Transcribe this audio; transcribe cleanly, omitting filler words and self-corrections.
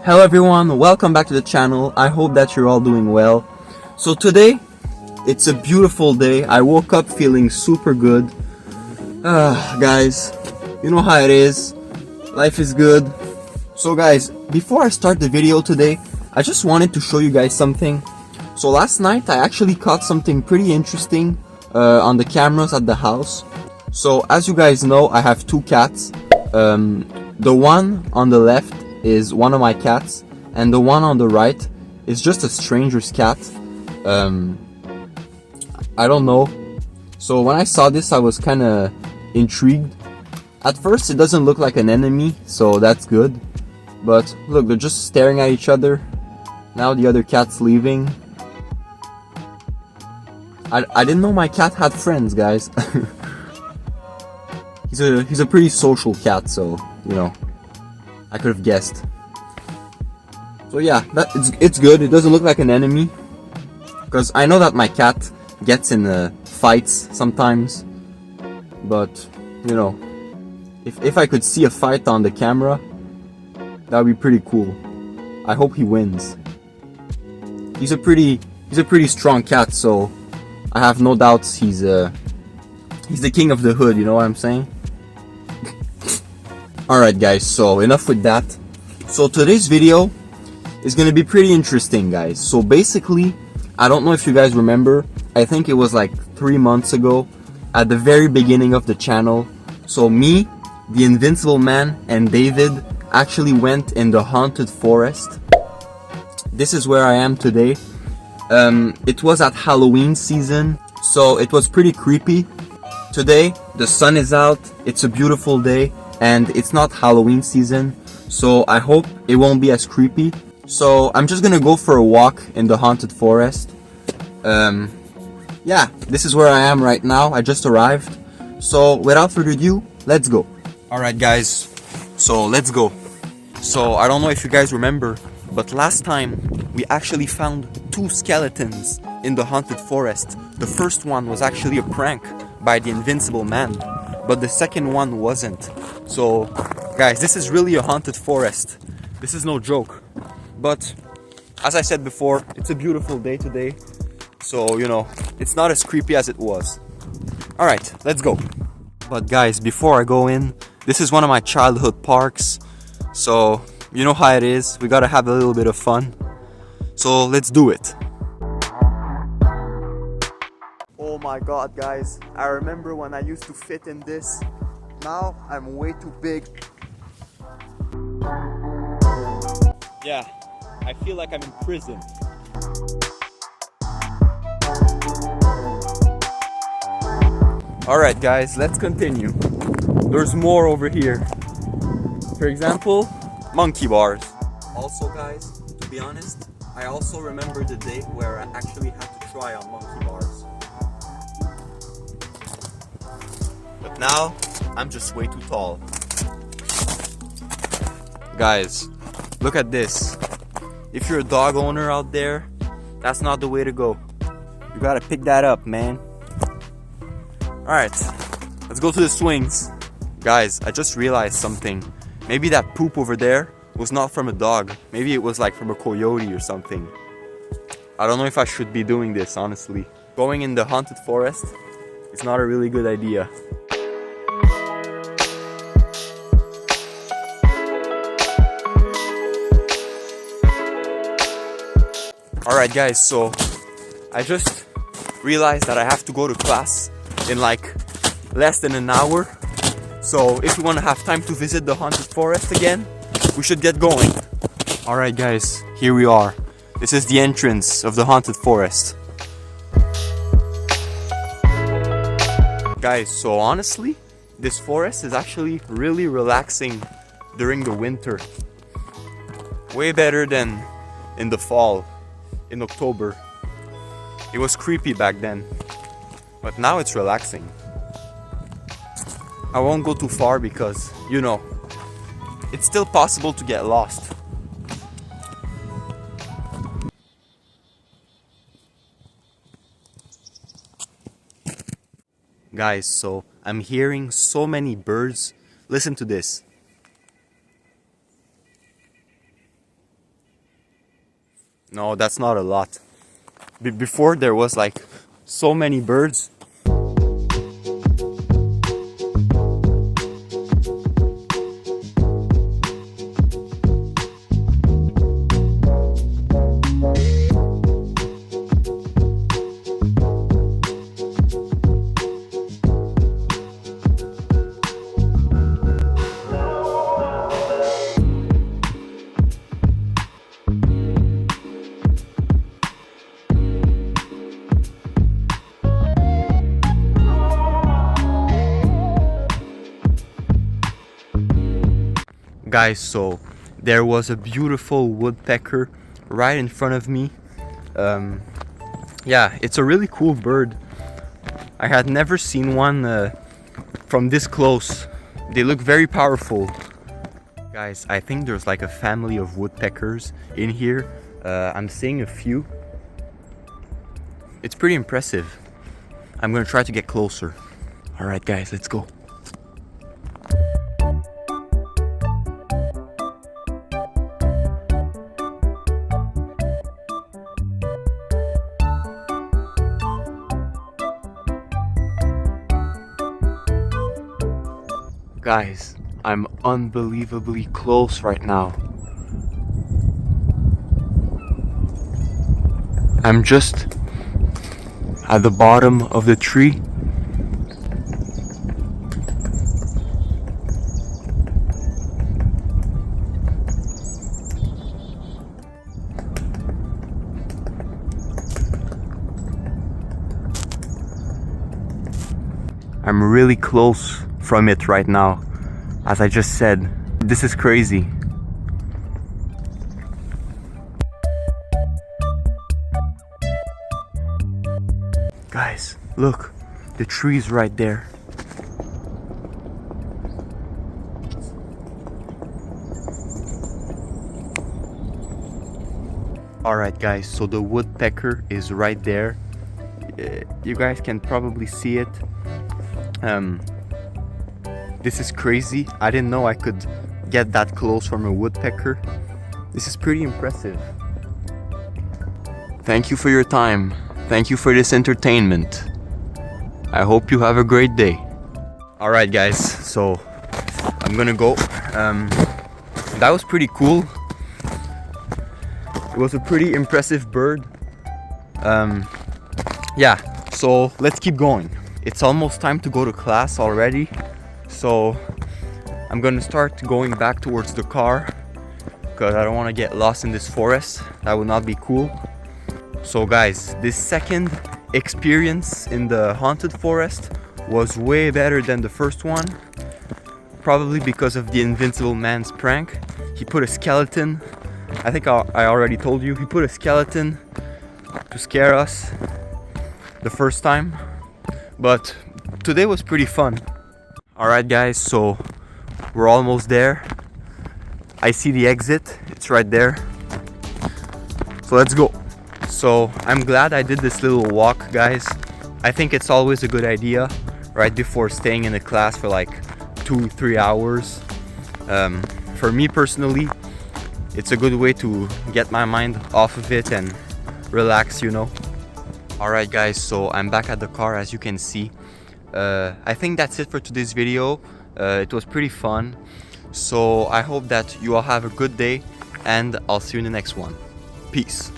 Hello everyone, welcome back to the channel. I hope that you're all doing well. So today, it's a beautiful day. I woke up feeling super good. Guys, you know how it is. Life is good. So guys, before I start the video today, I just wanted to show you guys something. So last night, I actually caught something pretty interesting on the cameras at the house. So as you guys know, I have two cats. The one on the left is one of my cats, and the one on the right is just a stranger's cat. I don't know. So when I saw this, I was kind of intrigued. At first it doesn't look like an enemy, so that's good. But look, they're just staring at each other. Now the other cat's leaving. I didn't know my cat had friends, guys. He's a pretty social cat, so you know, I could have guessed. So yeah, it's good. It doesn't look like an enemy, because I know that my cat gets in fights sometimes. But you know, if I could see a fight on the camera, that would be pretty cool. I hope he wins. He's a pretty strong cat, so I have no doubts he's the king of the hood. You know what I'm saying? Alright guys, so enough with that. So today's video is gonna be pretty interesting, guys. So basically, I don't know if you guys remember, I think it was like 3 months ago, at the very beginning of the channel. So me, the Invincible Man, and David actually went in the haunted forest. This is where I am today. It was at Halloween season, so it was pretty creepy. Today, the sun is out, it's a beautiful day, and it's not Halloween season, so I hope it won't be as creepy. So I'm just gonna go for a walk in the haunted forest. Yeah, this is where I am right now. I just arrived. So without further ado, let's go. Alright guys, so let's go. So I don't know if you guys remember, but last time we actually found 2 skeletons in the haunted forest. The first one was actually a prank by the Invincible Man, but the second one wasn't. So guys, this is really a haunted forest. This is no joke. But as I said before, it's a beautiful day today, so you know, it's not as creepy as it was. Alright, let's go. But guys, before I go in, this is one of my childhood parks, so you know how it is, we gotta have a little bit of fun. So let's do it. Oh my god guys, I remember when I used to fit in this. Now I'm way too big. Yeah, I feel like I'm in prison. Alright guys, let's continue. There's more over here. For example, monkey bars. Also guys, to be honest, I also remember the day where I actually had to try on monkey bars. But now, I'm just way too tall. Guys, look at this. If you're a dog owner out there, that's not the way to go. You gotta pick that up, man. Alright, let's go to the swings. Guys, I just realized something. Maybe that poop over there was not from a dog. Maybe it was like from a coyote or something. I don't know if I should be doing this, honestly. Going in the haunted forest is not a really good idea. Alright guys, so I just realized that I have to go to class in like less than an hour. So if we want to have time to visit the haunted forest again, we should get going. Alright guys, here we are. This is the entrance of the haunted forest. Guys, so honestly, this forest is actually really relaxing during the winter. Way better than in the fall. In October. It was creepy back then, but now it's relaxing. I won't go too far because, you know, it's still possible to get lost. Guys, so I'm hearing so many birds. Listen to this. No, that's not a lot. Before there was like so many birds. Guys, so there was a beautiful woodpecker right in front of me. Yeah, it's a really cool bird. I had never seen one from this close. They look very powerful. Guys, I think there's like a family of woodpeckers in here. I'm seeing a few. It's pretty impressive. I'm gonna try to get closer. Alright guys, let's go. Guys, I'm unbelievably close right now. I'm just at the bottom of the tree. I'm really close from it right now. As I just said, this is crazy. Guys, look, the tree's right there. Alright guys, so the woodpecker is right there. You guys can probably see it. This is crazy. I didn't know I could get that close from a woodpecker. This is pretty impressive. Thank you for your time. Thank you for this entertainment. I hope you have a great day. Alright guys, so I'm gonna go. That was pretty cool. It was a pretty impressive bird. Yeah, so let's keep going. It's almost time to go to class already. So I'm gonna start going back towards the car because I don't want to get lost in this forest. That would not be cool. So guys, this second experience in the haunted forest was way better than the first one. Probably because of the Invincible Man's prank. He put a skeleton. I think I already told you. He put a skeleton to scare us the first time. But today was pretty fun. Alright guys, so we're almost there. I see the exit, it's right there. So let's go. So I'm glad I did this little walk, guys. I think it's always a good idea right before staying in a class for like 2-3 hours. For me personally, it's a good way to get my mind off of it and relax, you know. Alright guys, so I'm back at the car, as you can see. I think that's it for today's video. It was pretty fun. So I hope that you all have a good day and I'll see you in the next one. Peace.